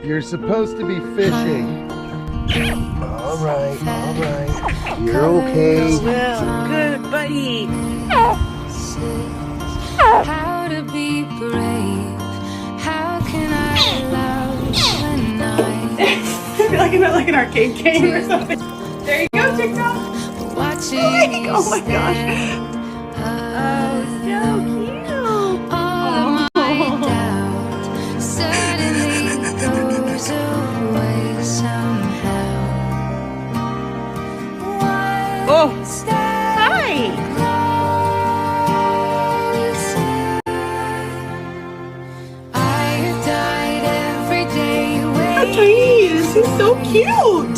You're supposed to be fishing. All right, all right. You're okay. Well, good buddy. How to be brave? How can I love when I feel like I'm at like an arcade game or something. There you go, TikTok. watching Oh my gosh. Oh, so cute. all of my doubt suddenly goes away somehow. Oh, hi. I have died every day How tiny he is. He's so cute.